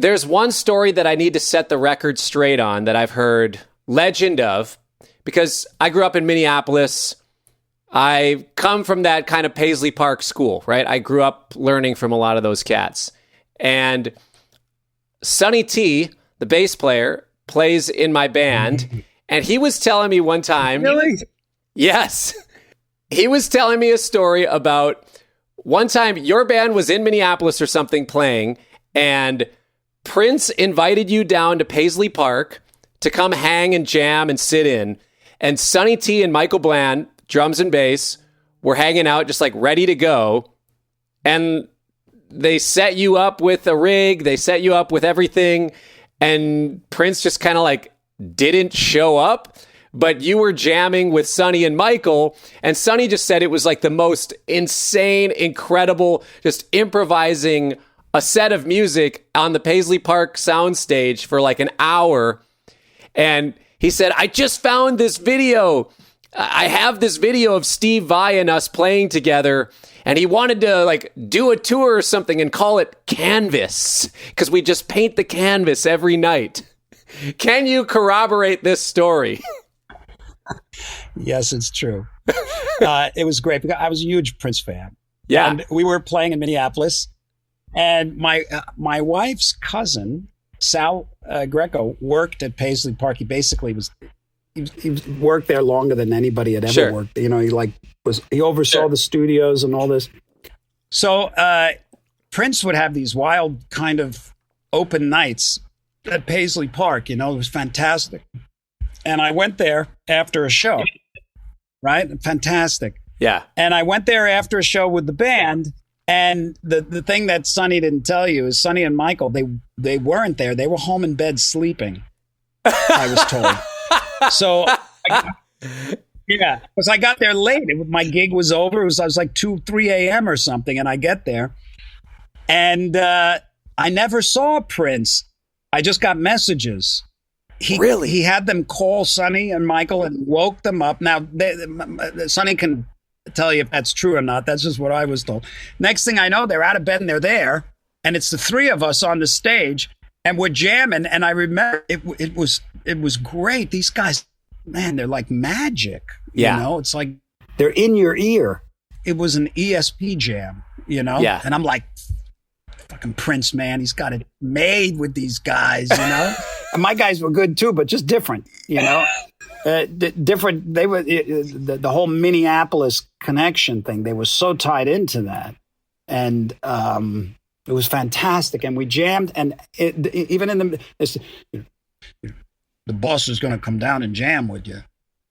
There's one story that I need to set the record straight on that I've heard legend of, because I grew up in Minneapolis. I come from that kind of Paisley Park school, right? I grew up learning from a lot of those cats. And Sonny T, the bass player, plays in my band. And he was telling me one time... Really? Yes. He was telling me a story about one time your band was in Minneapolis or something playing, and Prince invited you down to Paisley Park to come hang and jam and sit in. And Sonny T and Michael Bland, drums and bass, were hanging out just like ready to go. And they set you up with a rig. They set you up with everything. And Prince just kind of like didn't show up. But you were jamming with Sonny and Michael. And Sonny just said it was like the most insane, incredible, just improvising a set of music on the Paisley Park soundstage for like an hour. And he said, I just found this video. I have this video of Steve Vai and us playing together. And he wanted to like do a tour or something and call it Canvas, because we just paint the canvas every night. Can you corroborate this story? Yes, it's true. It was great because I was a huge Prince fan. Yeah. And we were playing in Minneapolis. And my wife's cousin, Sal Greco, worked at Paisley Park. He basically he worked there longer than anybody had ever worked. You know, he oversaw the studios and all this. So Prince would have these wild kind of open nights at Paisley Park. You know, it was fantastic. And I went there after a show, right? Fantastic. Yeah. And I went there after a show with the band. And the thing that Sonny didn't tell you is Sonny and Michael, they weren't there. They were home in bed sleeping, I was told. So, because I got there late. My gig was over. I was like 2, 3 a.m. or something. And I get there. And I never saw Prince. I just got messages. He had them call Sonny and Michael and woke them up. Now, Sonny can tell you if that's true or not. That's just what I was told. Next thing I know, they're out of bed and they're there. And it's the three of us on the stage and we're jamming. And I remember it was great. These guys, man, they're like magic. Yeah. You know, it's like they're in your ear. It was an ESP jam, you know? Yeah. And I'm like, fucking Prince, man, he's got it made with these guys, you know? And my guys were good too, but just different, you know? Different. They were the whole Minneapolis connection thing. They were so tied into that. And it was fantastic. And we jammed. And even in the boss is going to come down and jam with you.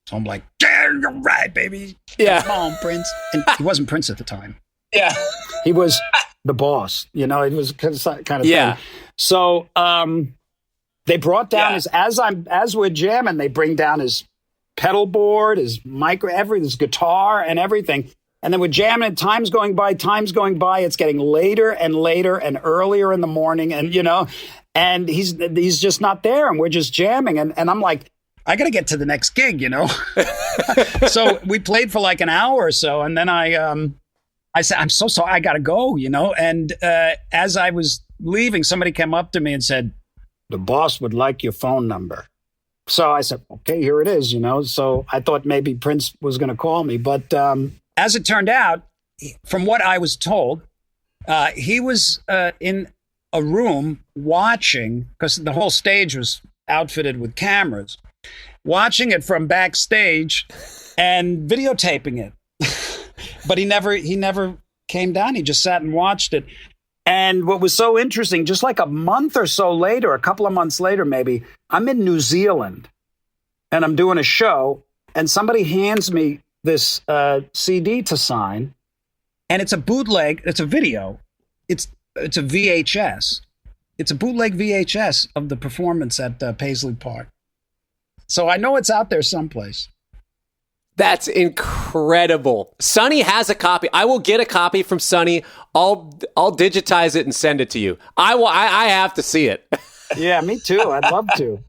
So I'm like, yeah, you're right, baby. Yeah. Come on, Prince. And he wasn't Prince at the time. Yeah. He was the boss, you know, it was kind of yeah. thing. So they brought down as we're jamming, they bring down his pedal board, his his guitar and everything. And then we're jamming, time's going by. It's getting later and later and earlier in the morning. And, you know, and he's just not there. And we're just jamming. And I'm like, I got to get to the next gig, you know? So we played for like an hour or so. And then I said, I'm so sorry, I got to go, you know? And as I was leaving, somebody came up to me and said, the boss would like your phone number. So I said, okay, here it is, you know? So I thought maybe Prince was going to call me. But as it turned out, from what I was told, he was in a room watching, because the whole stage was outfitted with cameras, watching it from backstage and videotaping it. But he never came down. He just sat and watched it. And what was so interesting, just like a month or so later, a couple of months later maybe, I'm in New Zealand and I'm doing a show and somebody hands me this CD to sign. And it's a bootleg. It's a video. It's a VHS. It's a bootleg VHS of the performance at Paisley Park. So I know it's out there someplace. That's incredible. Sonny has a copy. I will get a copy from Sonny. I'll digitize it and send it to you. I have to see it. Yeah, me too. I'd love to.